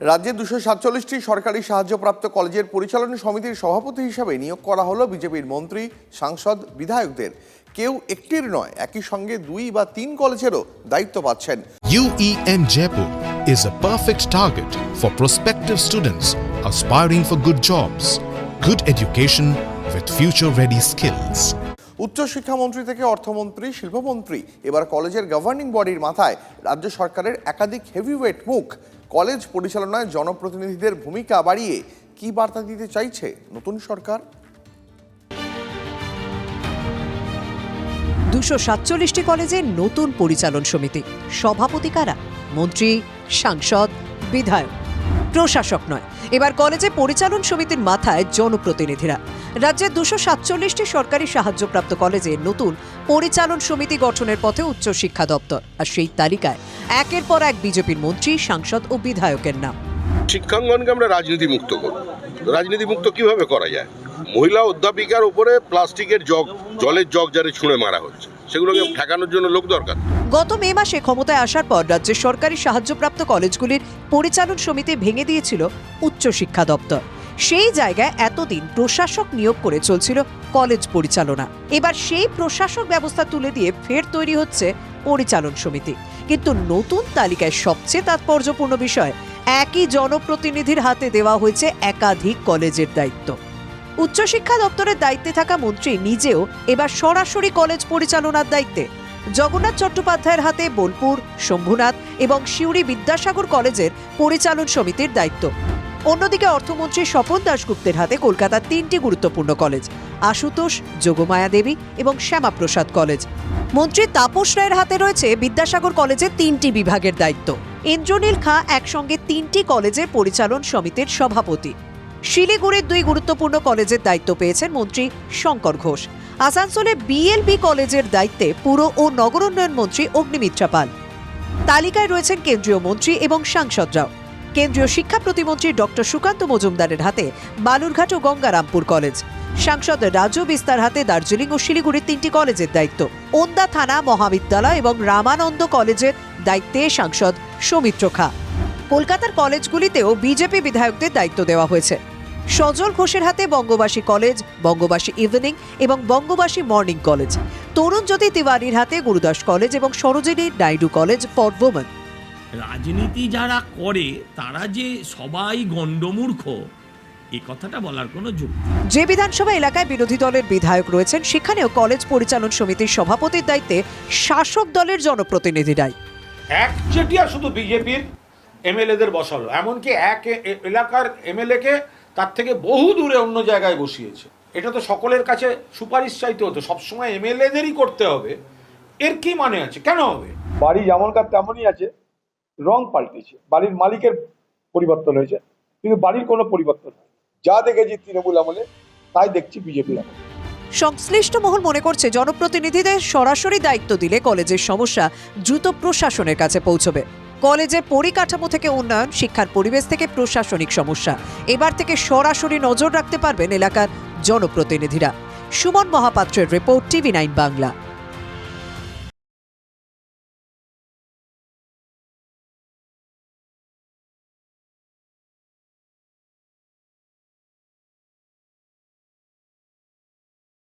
রাজ্যে 247টি সরকারি সাহায্যপ্রাপ্ত কলেজের পরিচালনা সমিতির সভাপতি হিসাবে নিয়োগ করা হলো বিজেপির মন্ত্রী, সাংসদ, বিধায়কদের। কেউ একটির নয়, একই সঙ্গে 2 বা 3 কলেজেরও দায়িত্ব পাচ্ছেন। UEM Jaipur is a perfect target for prospective students aspiring for good jobs, good education with future-ready skills. উচ্চশিক্ষামন্ত্রী থেকে অর্থমন্ত্রী, শিল্পমন্ত্রী, এবার কলেজের গভর্নিং বডির মাথায় রাজ্য সরকারের একাধিক হেভিওয়েট মুখ। কলেজ পরিচালনায় জনপ্রতিনিধিদের ভূমিকা বাড়িয়ে কি বার্তা দিতে চাইছে নতুন সরকার? 247টি কলেজের নতুন পরিচালন সমিতি। সভাপতি কারা? মন্ত্রী, সাংসদ, বিধায়ক, প্রশাসক নয়। এবার কলেজে পরিচালন সমিতির মাথায় জনপ্রতিনিধিরা। রাজ্যের 247টি সরকারি সাহায্যপ্রাপ্ত কলেজে নতুন পরিচালন সমিতি গঠনের পথে উচ্চশিক্ষা দপ্তর, আর সেই তালিকায় একের পর এক বিজেপির মন্ত্রী, সাংসদ ও বিধায়কের নাম। শিক্ষাঙ্গনকে আমরা রাজনীতি মুক্ত করব। রাজনীতি মুক্ত কিভাবে করা যায়? মহিলা অধ্যাপিকার উপরে প্লাস্টিকের জগ, জলের জগ যারে ছুঁড়ে মারা হচ্ছে, সেগুলোকে ঠেকানোর জন্য লোক দরকার। গত মে মাসে ক্ষমতায় আসার পর রাজ্যের সরকারি সাহায্যপ্রাপ্ত কলেজগুলির পরিচালন সমিতি ভেঙে দিয়েছিল উচ্চশিক্ষা দপ্তর। সেই জায়গায় এতদিন প্রশাসক নিয়োগ করে চলছিল কলেজ পরিচালনা। এবার সেই প্রশাসক ব্যবস্থা তুলে দিয়ে ফের তৈরি হচ্ছে পরিচালন সমিতি। কিন্তু নতুন তালিকায় সবচেয়ে তাৎপর্যপূর্ণ বিষয়, একই জনপ্রতিনিধির হাতে দেওয়া হয়েছে একাধিক কলেজের দায়িত্ব। উচ্চশিক্ষা দপ্তরের দায়িত্বে থাকা মন্ত্রী নিজেও এবার সরাসরি কলেজ পরিচালনার দায়িত্বে। জগন্নাথ চট্টোপাধ্যায়ের হাতে বোলপুর, শম্ভুনাথ এবং সিউড়ি বিদ্যাসাগর কলেজের পরিচালন সমিতির দায়িত্ব। অন্যদিকে অর্থমন্ত্রী স্বপন দাশগুপ্তের হাতে কলকাতার 3টি গুরুত্বপূর্ণ কলেজ, আশুতোষ, যোগমায়া দেবী এবং শ্যামাপ্রসাদ কলেজ। মন্ত্রী তাপস রায়ের হাতে রয়েছে বিদ্যাসাগর কলেজের 3টি বিভাগের দায়িত্ব। ইন্দ্রনীল খাঁ একসঙ্গে 3টি কলেজের পরিচালন সমিতির সভাপতি। শিলিগুড়ির 2 গুরুত্বপূর্ণ কলেজের দায়িত্ব পেয়েছেন মন্ত্রী শঙ্কর ঘোষ। আসানসোলে বিএলবি কলেজের দায়িত্বে পুর ও নগর উন্নয়ন মন্ত্রী অগ্নিমিত্রা পাল। তালিকায় রয়েছেন কেন্দ্রীয় মন্ত্রী এবং সাংসদরাও। কেন্দ্রীয় শিক্ষা প্রতিমন্ত্রী ডক্টর সুকান্ত মজুমদারের হাতে বালুরঘাট ও গঙ্গারামপুর কলেজ। সাংসদ রাজু বিস্তার হাতে দার্জিলিং ও শিলিগুড়ির 3টি কলেজের দায়িত্ব। ওন্দা থানা মহাবিদ্যালয় এবং রামানন্দ কলেজের দায়িত্বে সাংসদ সৌমিত্র খাঁ। কলকাতার কলেজগুলিতেও বিজেপি বিধায়কদের দায়িত্ব দেওয়া হয়েছে। সজল ঘোষের হাতে বঙ্গবাসী কলেজ, বঙ্গবাসী ইভিনিং এবং বঙ্গবাসী মর্নিং কলেজ। তরুণ জ্যোতি তিওয়ারির হাতে গুরুদাস কলেজ এবং Sarojini Naidu college for women. রাজনীতি যারা করে তারা যে সবাই গণ্ডমূর্খ, এই কথাটা বলার কোনো যুক্তি। যে বিধানসভা এলাকায় বিরোধী দলের বিধায়ক রয়েছেন, সেখানেও কলেজ পরিচালন সমিতির সভাপতির দায়িত্বে শাসক দলের জনপ্রতিনিধিরাই। একচেটিয়া শুধু বিজেপির এমএলএদের বসালো, এমনকি এক এলাকার এমএলএকে তার থেকে বহু দূরে অন্য জায়গায় বসিয়েছে। এটা তো সকলের কাছে সুপারিশ চাইতে হতো, সবসময় এমএলএদেরই করতে হবে, এর কি মানে আছে? কেন হবে? বাড়ি যেমনকার তেমনই আছে, রং পাল্টেছে, বাড়ির মালিকের পরিবর্তন হয়েছে, কিন্তু বাড়ির কোনো পরিবর্তন হয়। যা দেখেছি তৃণমূল আমলে, তাই দেখছি বিজেপি আমলে। সংশ্লিষ্ট মহল মনে করছে, জনপ্রতিনিধিদের সরাসরি দায়িত্ব দিলে কলেজের সমস্যা দ্রুত প্রশাসনের কাছে পৌঁছবে। কলেজের পরিকাঠামো থেকে উন্নয়ন, শিক্ষার পরিবেশ থেকে প্রশাসনিক সমস্যা, এবার থেকে সরাসরি নজর রাখতে পারবেন এলাকার জনপ্রতিনিধিরা। সুমন মহাপাত্রের রিপোর্ট, TV9 বাংলা।